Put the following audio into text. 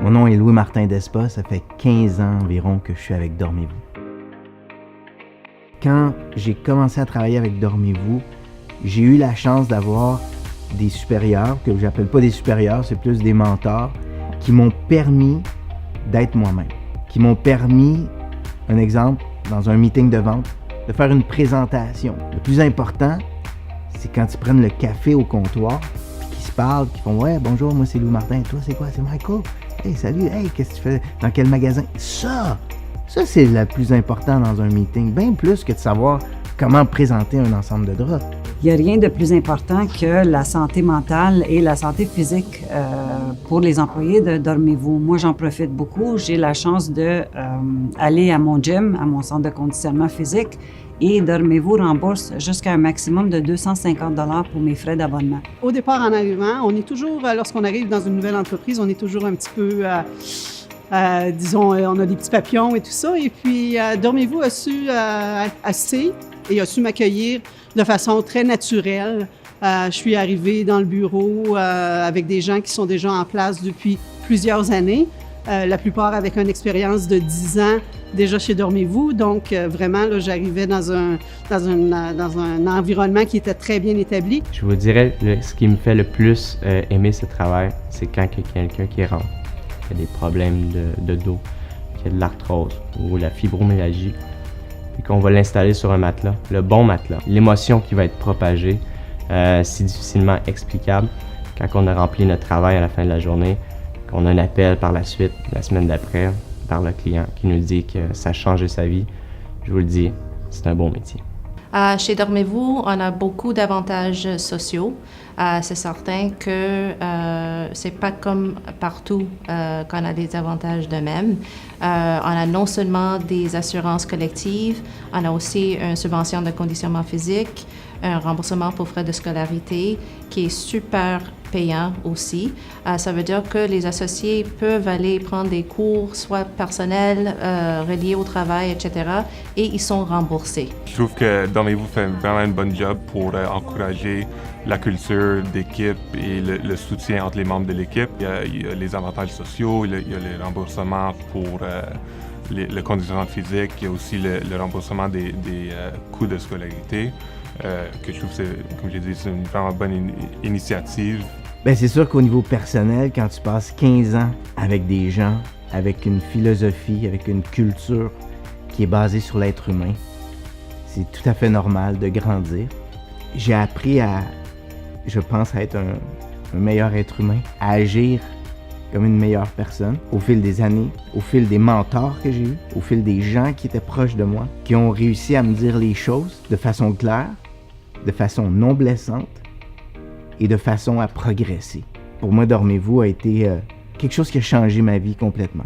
Mon nom est Louis-Martin Despas, ça fait 15 ans environ que je suis avec Dormez-vous. Quand j'ai commencé à travailler avec Dormez-vous, j'ai eu la chance d'avoir des supérieurs, que j'appelle pas des supérieurs, c'est plus des mentors, qui m'ont permis d'être moi-même, qui m'ont permis, un exemple, dans un meeting de vente, de faire une présentation. Le plus important, c'est quand ils prennent le café au comptoir, puis qu'ils se parlent, qu'ils font « Ouais, bonjour, moi c'est Louis-Martin, toi c'est quoi? C'est Michael? Hey, salut, hey, qu'est-ce que tu fais? Dans quel magasin? » Ça c'est le plus important dans un meeting, bien plus que de savoir comment présenter un ensemble de draps. Il n'y a rien de plus important que la santé mentale et la santé physique pour les employés de Dormez-vous. Moi, j'en profite beaucoup. J'ai la chance d'aller à mon gym, à mon centre de conditionnement physique, et Dormez-vous rembourse jusqu'à un maximum de 250 $ pour mes frais d'abonnement. Au départ, en arrivant, on est toujours, lorsqu'on arrive dans une nouvelle entreprise, on est toujours un petit peu, disons, on a des petits papillons et tout ça. Et puis, Dormez-vous a su assez et a su m'accueillir de façon très naturelle. Je suis arrivée dans le bureau avec des gens qui sont déjà en place depuis plusieurs années, la plupart avec une expérience de 10 ans déjà chez Dormez-vous. Donc, vraiment, là, j'arrivais dans un environnement qui était très bien établi. Je vous dirais, ce qui me fait le plus aimer ce travail, c'est quand il y a quelqu'un qui rentre, qui a des problèmes de dos, qui a de l'arthrose ou la fibromyalgie, puis qu'on va l'installer sur un matelas, le bon matelas. L'émotion qui va être propagée, c'est difficilement explicable. Quand on a rempli notre travail à la fin de la journée, qu'on a un appel par la suite, la semaine d'après, par le client qui nous dit que ça a changé sa vie, je vous le dis, c'est un bon métier. Chez Dormez-vous, on a beaucoup d'avantages sociaux. C'est certain que c'est pas comme partout qu'on a des avantages de même. On a non seulement des assurances collectives, on a aussi une subvention de conditionnement physique, un remboursement pour frais de scolarité qui est super payant aussi. Ça veut dire que les associés peuvent aller prendre des cours, soit personnels, reliés au travail, etc., et ils sont remboursés. Je trouve que Dormez-vous fait vraiment un bon job pour encourager la culture d'équipe et le soutien entre les membres de l'équipe. Il y a les avantages sociaux, il y a le remboursement pour le conditionnement physique, il y a aussi le remboursement des coûts de scolarité, que je trouve, comme j'ai dit, c'est une vraiment bonne initiative. Bien, c'est sûr qu'au niveau personnel, quand tu passes 15 ans avec des gens, avec une philosophie, avec une culture qui est basée sur l'être humain, c'est tout à fait normal de grandir. J'ai appris je pense, à être un meilleur être humain, à agir comme une meilleure personne au fil des années, au fil des mentors que j'ai eus, au fil des gens qui étaient proches de moi, qui ont réussi à me dire les choses de façon claire, de façon non blessante et de façon à progresser. Pour moi, Dormez-vous a été quelque chose qui a changé ma vie complètement.